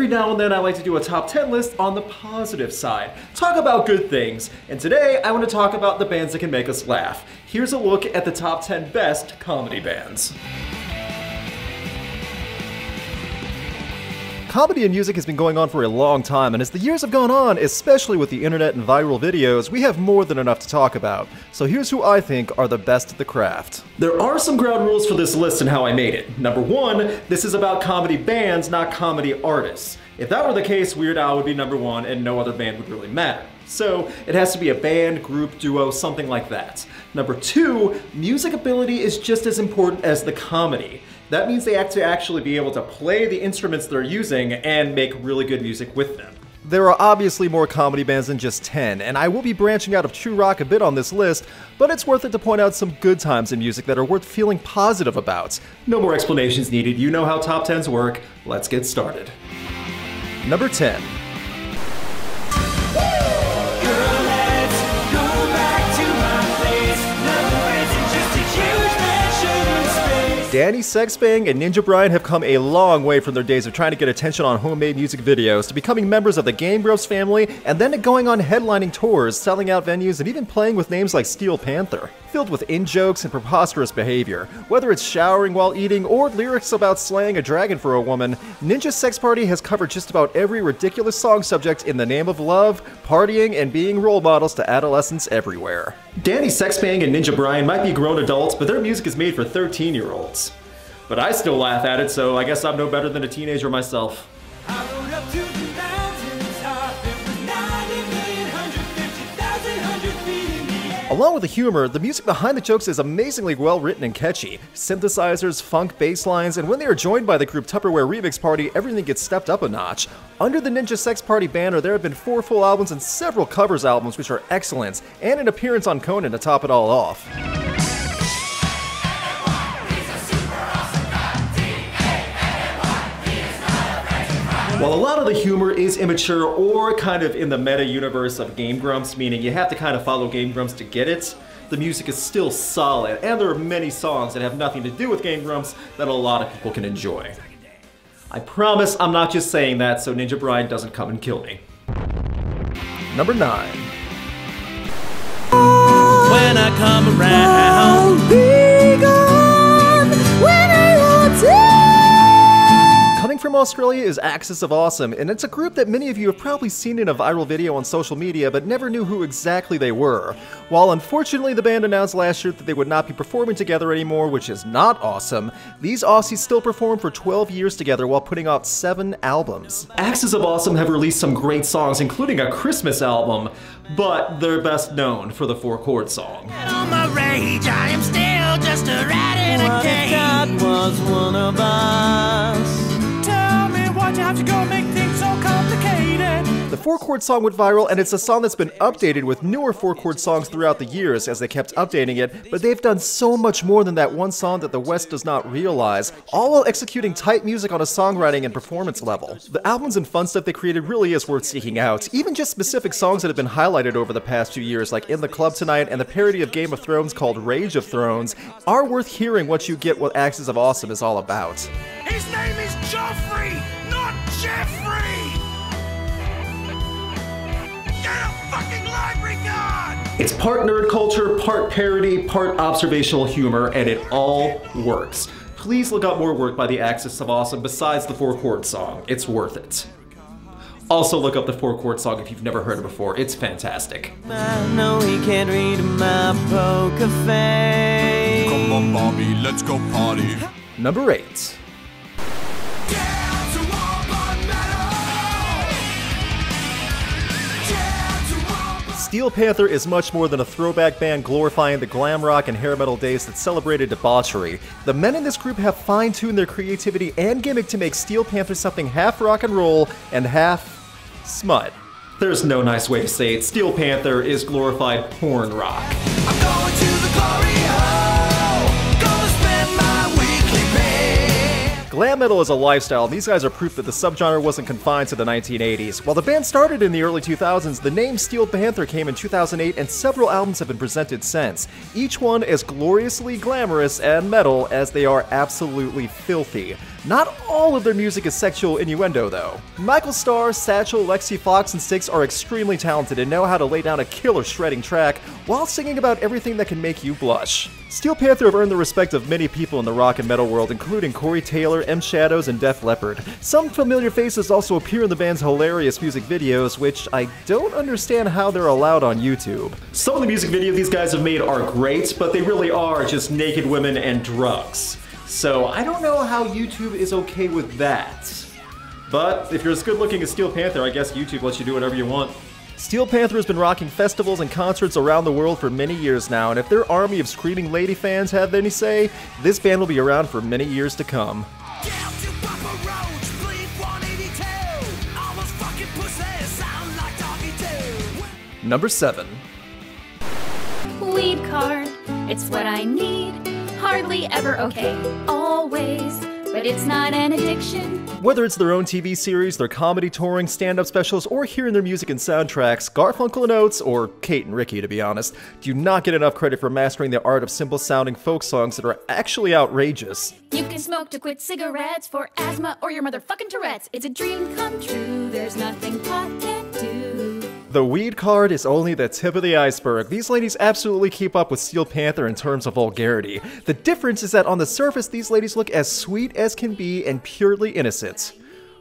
every now and then I like to do a top 10 list on the positive side. Talk about good things. And today I want to talk about the bands that can make us laugh. Here's a look at the top 10 best comedy bands. Comedy in music has been going on for a long time, and as the years have gone on, especially with the internet and viral videos, we have more than enough to talk about. So here's who I think are the best at the craft. There are some ground rules for this list and how I made it. Number one, this is about comedy bands, not comedy artists. If that were the case, Weird Al would be number one and no other band would really matter. So it has to be a band, group, duo, something like that. Number two, music ability is just as important as the comedy. That means they have to actually be able to play the instruments they're using and make really good music with them. There are obviously more comedy bands than just 10, and I will be branching out of true rock a bit on this list, but it's worth it to point out some good times in music that are worth feeling positive about. No more explanations needed, you know how top 10s work, let's get started. Number 10. Danny Sexbang and Ninja Brian have come a long way from their days of trying to get attention on homemade music videos to becoming members of the Game Grumps family and then to going on headlining tours, selling out venues, and even playing with names like Steel Panther. Filled with in-jokes and preposterous behavior. Whether it's showering while eating or lyrics about slaying a dragon for a woman, Ninja Sex Party has covered just about every ridiculous song subject in the name of love, partying, and being role models to adolescents everywhere. Danny Sexbang and Ninja Brian might be grown adults, but their music is made for 13-year-olds. But I still laugh at it, so I guess I'm no better than a teenager myself. Along with the humor, the music behind the jokes is amazingly well written and catchy. Synthesizers, funk bass lines, and when they are joined by the group Tupperware Remix Party, everything gets stepped up a notch. Under the Ninja Sex Party banner, there have been 4 full albums and several covers albums which are excellent, and an appearance on Conan to top it all off. While a lot of the humor is immature or kind of in the meta-universe of Game Grumps, meaning you have to kind of follow Game Grumps to get it, the music is still solid, and there are many songs that have nothing to do with Game Grumps that a lot of people can enjoy. I promise I'm not just saying that so Ninja Brian doesn't come and kill me. Number 9. When I come around, be gone when I want to. Coming from Australia is Axis of Awesome, and it's a group that many of you have probably seen in a viral video on social media but never knew who exactly they were. While unfortunately the band announced last year that they would not be performing together anymore, which is not awesome, these Aussies still performed for 12 years together while putting out 7 albums. Axis of Awesome have released some great songs, including a Christmas album, but they're best known for the 4-chord song. On my rage, I am still just a rat in a cage. What if God was one of us? Why'd you have to go make things so complicated? The 4-chord song went viral, and it's a song that's been updated with newer 4-chord songs throughout the years as they kept updating it, but they've done so much more than that one song that the West does not realize, all while executing tight music on a songwriting and performance level. The albums and fun stuff they created really is worth seeking out. Even just specific songs that have been highlighted over the past few years, like In the Club Tonight and the parody of Game of Thrones called Rage of Thrones, are worth hearing what you get what Axis of Awesome is all about. His name is Joffrey! Jeffrey! Get a fucking library card! It's part nerd culture, part parody, part observational humor, and it all works. Please look up more work by the Axis of Awesome besides the 4-chord song. It's worth it. Also look up the 4-chord song if you've never heard it before. It's fantastic. I know he can't read my poker face. Come on, Bobby, let's go party. Number 8. Steel Panther is much more than a throwback band glorifying the glam rock and hair metal days that celebrated debauchery. The men in this group have fine-tuned their creativity and gimmick to make Steel Panther something half rock and roll and half smut. There's no nice way to say it. Steel Panther is glorified porn rock. I'm going to the glory hole, gonna spend my weekly pay. Glam Glam metal is a lifestyle, and these guys are proof that the subgenre wasn't confined to the 1980s. While the band started in the early 2000s, the name Steel Panther came in 2008, and several albums have been presented since. Each one as gloriously glamorous and metal as they are absolutely filthy. Not all of their music is sexual innuendo, though. Michael Starr, Satchel, Lexi Fox, and Styx are extremely talented and know how to lay down a killer shredding track while singing about everything that can make you blush. Steel Panther have earned the respect of many people in the rock and metal world, including Corey Taylor, M. Shadows, and Def Leppard. Some familiar faces also appear in the band's hilarious music videos, which I don't understand how they're allowed on YouTube. Some of the music videos these guys have made are great, but they really are just naked women and drugs. So I don't know how YouTube is okay with that. But if you're as good looking as Steel Panther, I guess YouTube lets you do whatever you want. Steel Panther has been rocking festivals and concerts around the world for many years now, and if their army of screaming lady fans have any say, this band will be around for many years to come. Number 7. Weed card, it's what I need. Hardly ever okay, always, but it's not an addiction. Whether it's their own TV series, their comedy touring, stand-up specials, or hearing their music and soundtracks, Garfunkel and Oates, or Kate and Riki to be honest, do not get enough credit for mastering the art of simple-sounding folk songs that are actually outrageous. You can smoke to quit cigarettes for asthma or your motherfucking Tourette's. It's a dream come true, there's nothing pot can't do. The weed card is only the tip of the iceberg. These ladies absolutely keep up with Steel Panther in terms of vulgarity. The difference is that on the surface, these ladies look as sweet as can be and purely innocent.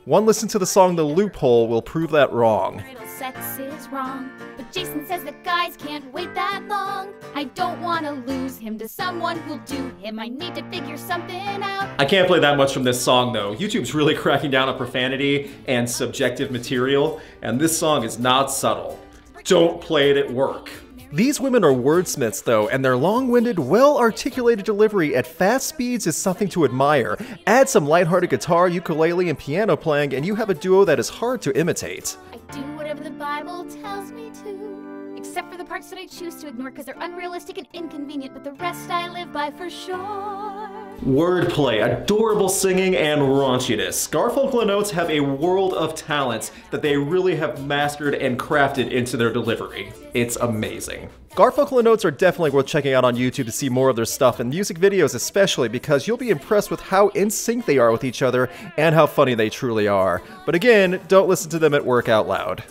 One listen to the song The Loophole will prove that wrong. Sex is wrong, but Jason says that guys can't wait that long. I don't want to lose him to someone who'll do him. I need to figure something out. I can't play that much from this song though. YouTube's really cracking down on profanity and subjective material, and this song is not subtle. Don't play it at work. These women are wordsmiths though, and their long-winded, well-articulated delivery at fast speeds is something to admire. Add some lighthearted guitar, ukulele, and piano playing, and you have a duo that is hard to imitate. I do whatever the Bible tells me to, except for the parts that I choose to ignore because they're unrealistic and inconvenient, but the rest I live by for sure. Wordplay, adorable singing, and raunchiness. Garfunkel and Oates have a world of talents that they really have mastered and crafted into their delivery. It's amazing. Garfunkel and Oates are definitely worth checking out on YouTube to see more of their stuff, and music videos especially, because you'll be impressed with how in sync they are with each other and how funny they truly are. But again, don't listen to them at work out loud.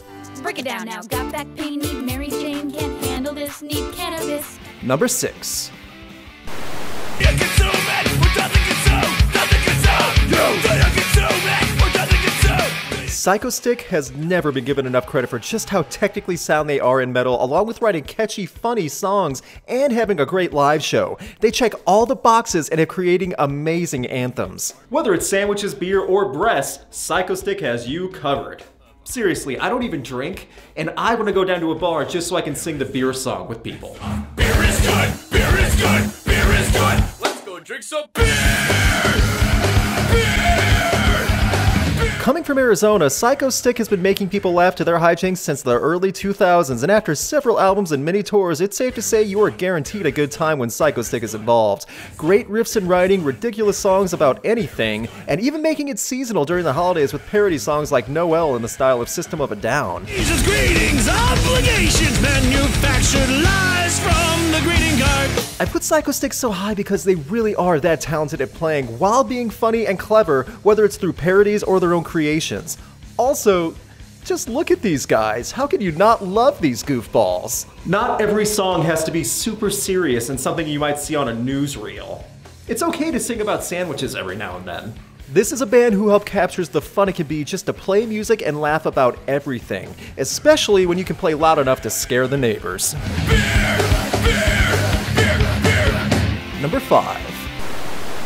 Break it down now. Got back pain, need Mary Jane, can't handle this, need cannabis. Number 6. Psychostick has never been given enough credit for just how technically sound they are in metal, along with writing catchy, funny songs and having a great live show. They check all the boxes and are creating amazing anthems. Whether it's sandwiches, beer, or breasts, Psychostick has you covered. Seriously, I don't even drink, and I want to go down to a bar just so I can sing the beer song with people. Beer is good, beer is good, beer is good. Let's go drink some beer! Coming from Arizona, Psychostick has been making people laugh to their hijinks since the early 2000s, and after several albums and many tours, it's safe to say you are guaranteed a good time when Psychostick is involved. Great riffs and writing, ridiculous songs about anything, and even making it seasonal during the holidays with parody songs like Noel in the style of System of a Down. Jesus, greetings, obligations, manufactured lies from the greeting card. I put Psychostick so high because they really are that talented at playing while being funny and clever, whether it's through parodies or their own creations. Also, just look at these guys. How can you not love these goofballs? Not every song has to be super serious and something you might see on a newsreel. It's okay to sing about sandwiches every now and then. This is a band who help captures the fun it can be just to play music and laugh about everything, especially when you can play loud enough to scare the neighbors. Beer, beer, beer, beer. Number 5.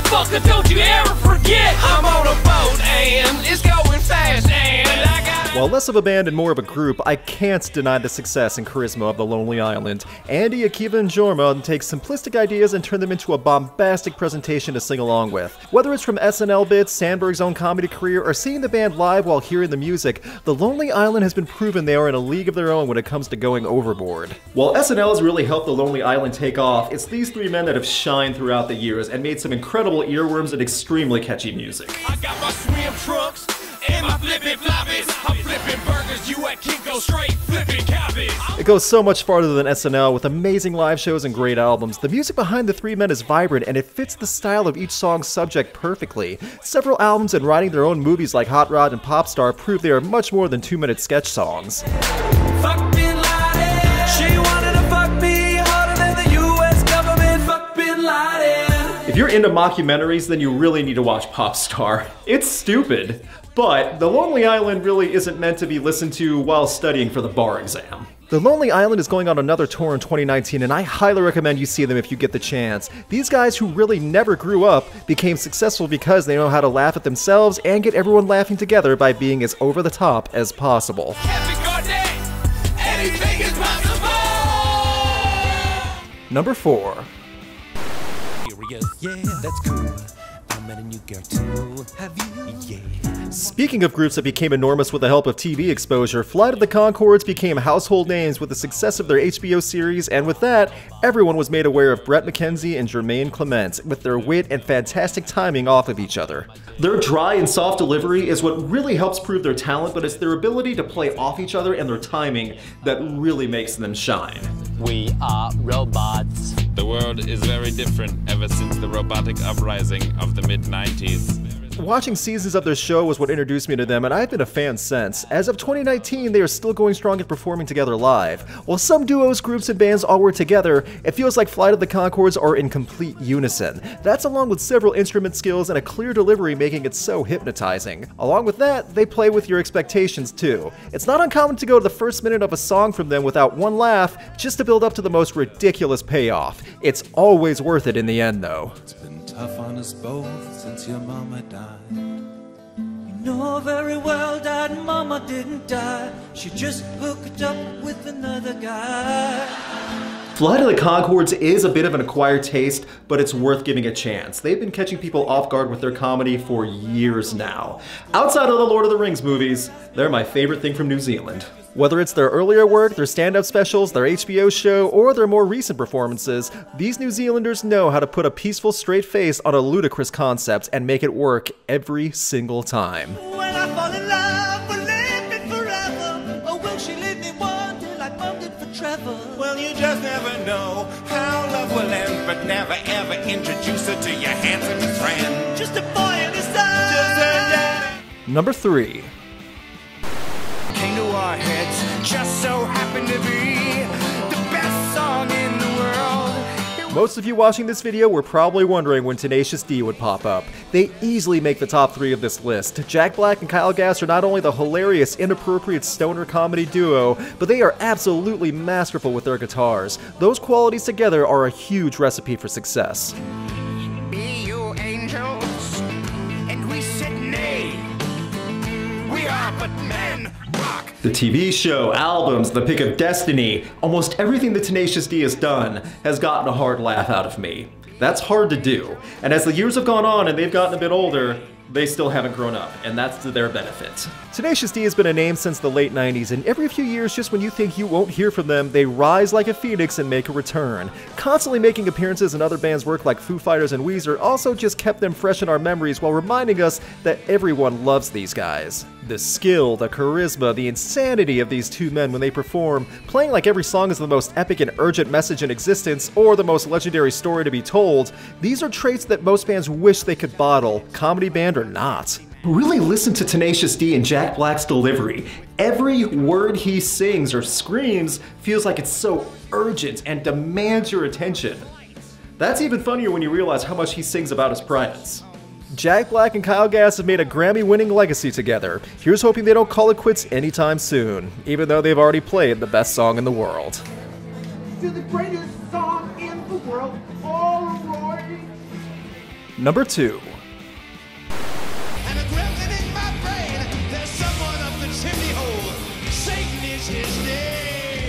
Fucker, don't you ever forget I'm on a boat and it's going fast and I gotta While less of a band and more of a group, I can't deny the success and charisma of The Lonely Island. Andy, Akiva, and Jorma take simplistic ideas and turn them into a bombastic presentation to sing along with. Whether it's from SNL bits, Sandberg's own comedy career, or seeing the band live while hearing the music, The Lonely Island has been proven they are in a league of their own when it comes to going overboard. While SNL has really helped The Lonely Island take off, it's these three men that have shined throughout the years and made some incredible earworms and extremely catchy music. I got my swim trucks and my flippin' floppies. I'm flipping burgers, you at Kinko straight flipping cabbage. It goes so much farther than SNL with amazing live shows and great albums. The music behind the three men is vibrant and it fits the style of each song's subject perfectly. Several albums and writing their own movies like Hot Rod and Popstar prove they are much more than 2-minute sketch songs. Fuck Bin Laden. She wanted to fuck me harder than the US government. Fuck Bin Laden. If you're into mockumentaries, then you really need to watch Popstar. It's stupid, but The Lonely Island really isn't meant to be listened to while studying for the bar exam. The Lonely Island is going on another tour in 2019, and I highly recommend you see them if you get the chance. These guys who really never grew up became successful because they know how to laugh at themselves and get everyone laughing together by being as over the top as possible. Anything is possible. Number 4. Here we go. Yeah, that's cool. I met a new girl too. Have you? Yeah. Speaking of groups that became enormous with the help of TV exposure, Flight of the Conchords became household names with the success of their HBO series, and with that, everyone was made aware of Brett McKenzie and Jermaine Clement, with their wit and fantastic timing off of each other. Their dry and soft delivery is what really helps prove their talent, but it's their ability to play off each other and their timing that really makes them shine. We are robots. The world is very different ever since the robotic uprising of the mid-90s. Watching seasons of their show was what introduced me to them, and I've been a fan since. As of 2019, they are still going strong and performing together live. While some duos, groups, and bands all work together, it feels like Flight of the Conchords are in complete unison. That's along with several instrument skills and a clear delivery making it so hypnotizing. Along with that, they play with your expectations too. It's not uncommon to go to the first minute of a song from them without one laugh, just to build up to the most ridiculous payoff. It's always worth it in the end though. Tough on us both since your mama died. You know very well that mama didn't die. She just hooked up with another guy. Flight of the Conchords is a bit of an acquired taste, but it's worth giving a chance. They've been catching people off guard with their comedy for years now. Outside of the Lord of the Rings movies, they're my favorite thing from New Zealand. Whether it's their earlier work, their stand-up specials, their HBO show, or their more recent performances, these New Zealanders know how to put a peaceful, straight face on a ludicrous concept and make it work every single time. When I fall in love, we'll live it forever. Or will she leave me one day like Mom did for Trevor? Well, you just never know how love will end, but never ever introduce her to your handsomest friend. Just a boy and his son. Just a daddy. Number 3. Came to our heads, just so happened to be the best song in the world. Most of you watching this video were probably wondering when Tenacious D would pop up. They easily make the top 3 of this list. Jack Black and Kyle Gass are not only the hilarious, inappropriate stoner comedy duo, but they are absolutely masterful with their guitars. Those qualities together are a huge recipe for success. Be you angels, and we said nay. We are but men. Rock. The TV show, albums, The Pick of Destiny, almost everything that Tenacious D has done has gotten a hard laugh out of me. That's hard to do, and as the years have gone on and they've gotten a bit older, they still haven't grown up, and that's to their benefit. Tenacious D has been a name since the late 90s, and every few years, just when you think you won't hear from them, they rise like a phoenix and make a return. Constantly making appearances in other bands' work like Foo Fighters and Weezer also just kept them fresh in our memories while reminding us that everyone loves these guys. The skill, the charisma, the insanity of these two men when they perform, playing like every song is the most epic and urgent message in existence or the most legendary story to be told, these are traits that most bands wish they could bottle, comedy band or not. Really listen to Tenacious D and Jack Black's delivery. Every word he sings or screams feels like it's so urgent and demands your attention. That's even funnier when you realize how much he sings about his privates. Jack Black and Kyle Gass have made a Grammy-winning legacy together. Here's hoping they don't call it quits anytime soon, even though they've already played the best song in the world. To the greatest song in the world, Polaroid. Number 2. And a gremlin in my brain, there's someone up the chimney hole.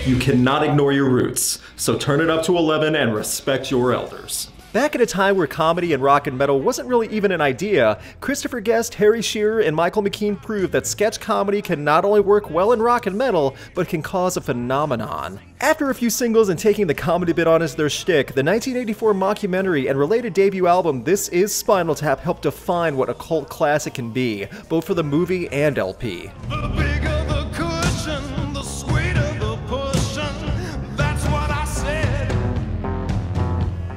You cannot ignore your roots, so turn it up to 11 and respect your elders. Back at a time where comedy and rock and metal wasn't really even an idea, Christopher Guest, Harry Shearer, and Michael McKean proved that sketch comedy can not only work well in rock and metal, but can cause a phenomenon. After a few singles and taking the comedy bit on as their shtick, the 1984 mockumentary and related debut album This Is Spinal Tap helped define what a cult classic can be, both for the movie and LP. The bigger the cushion, the sweeter the pushing. That's what I said.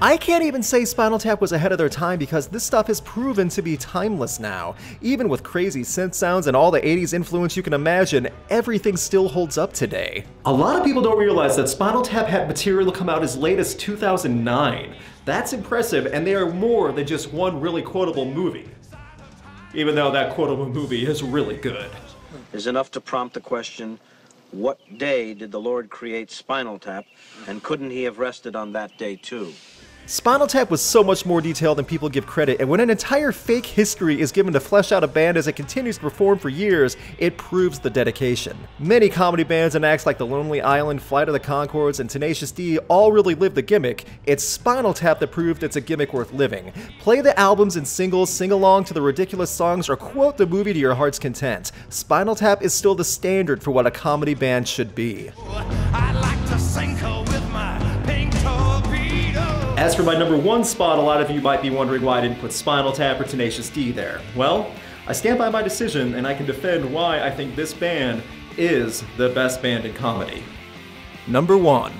I can't even say Spinal Tap was ahead of their time because this stuff has proven to be timeless now. Even with crazy synth sounds and all the 80s influence you can imagine, everything still holds up today. A lot of people don't realize that Spinal Tap had material come out as late as 2009. That's impressive, and they are more than just one really quotable movie. Even though that quotable movie is really good. Is enough to prompt the question, what day did the Lord create Spinal Tap, and couldn't he have rested on that day too? Spinal Tap was so much more detailed than people give credit, and when an entire fake history is given to flesh out a band as it continues to perform for years, it proves the dedication. Many comedy bands and acts like The Lonely Island, Flight of the Conchords, and Tenacious D all really live the gimmick. It's Spinal Tap that proved it's a gimmick worth living. Play the albums and singles, sing along to the ridiculous songs, or quote the movie to your heart's content. Spinal Tap is still the standard for what a comedy band should be. I'd like to sink her with my pink torpedo. As for my number one spot, a lot of you might be wondering why I didn't put Spinal Tap or Tenacious D there. Well, I stand by my decision and I can defend why I think this band is the best band in comedy. Number 1.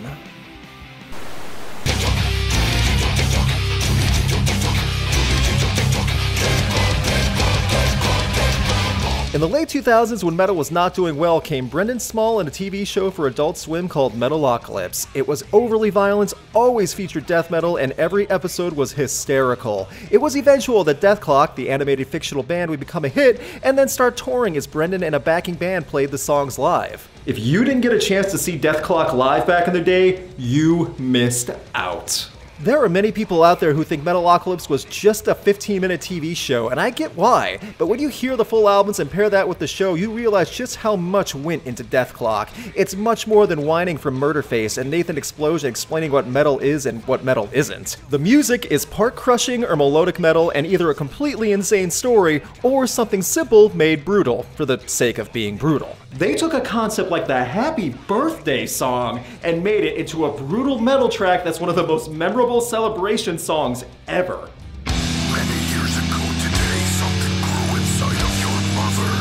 In the late 2000s, when metal was not doing well, came Brendan Small and a TV show for Adult Swim called Metalocalypse. It was overly violent, always featured death metal, and every episode was hysterical. It was eventual that Dethklok, the animated fictional band, would become a hit, and then start touring as Brendan and a backing band played the songs live. If you didn't get a chance to see Dethklok live back in the day, you missed out. There are many people out there who think Metalocalypse was just a 15-minute TV show, and I get why, but when you hear the full albums and pair that with the show, you realize just how much went into Dethklok. It's much more than whining from Murderface and Nathan Explosion explaining what metal is and what metal isn't. The music is part crushing or melodic metal and either a completely insane story or something simple made brutal, for the sake of being brutal. They took a concept like the Happy Birthday song and made it into a brutal metal track that's one of the most memorable celebration songs ever. Many years ago today, something grew inside of your mother.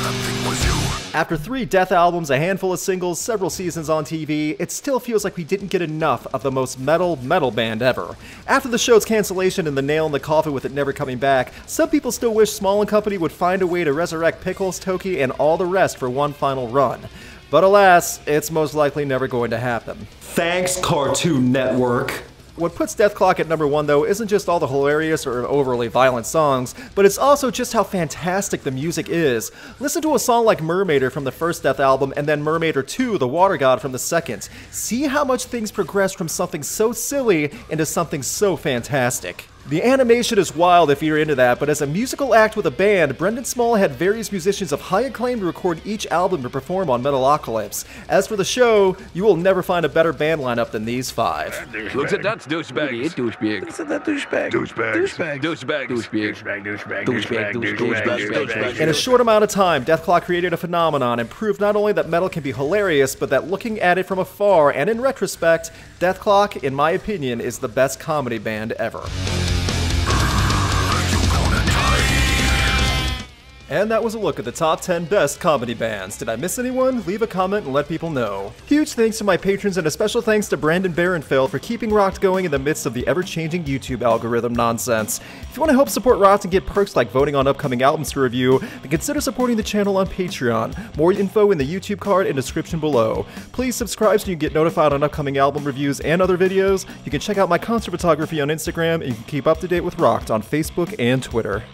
That thing was you. After 3 Death albums, a handful of singles, several seasons on TV, it still feels like we didn't get enough of the most metal band ever. After the show's cancellation and the nail in the coffin with it never coming back, some people still wish Small & Company would find a way to resurrect Pickles, Toki, and all the rest for one final run. But alas, it's most likely never going to happen. Thanks, Cartoon Network. What puts Dethklok at number 1, though, isn't just all the hilarious or overly violent songs, but it's also just how fantastic the music is. Listen to a song like Mermaider from the first Death album, and then Mermaider 2, The Water God, from the second. See how much things progress from something so silly into something so fantastic. The animation is wild if you're into that, but as a musical act with a band, Brendan Small had various musicians of high acclaim to record each album to perform on Metalocalypse. As for the show, you will never find a better band lineup than these 5. Looks at that douchebag. Douchebag. Looks at that douchebag. Douchebag. Douchebag. Douchebag. In a short amount of time, Dethklok created a phenomenon and proved not only that metal can be hilarious, but that looking at it from afar and in retrospect, Dethklok, in my opinion, is the best comedy band ever. And that was a look at the top 10 best comedy bands. Did I miss anyone? Leave a comment and let people know. Huge thanks to my patrons and a special thanks to Brandon Barenfeld for keeping Rocked going in the midst of the ever-changing YouTube algorithm nonsense. If you want to help support Rocked and get perks like voting on upcoming albums to review, then consider supporting the channel on Patreon. More info in the YouTube card and description below. Please subscribe so you can get notified on upcoming album reviews and other videos. You can check out my concert photography on Instagram, and you can keep up to date with Rocked on Facebook and Twitter.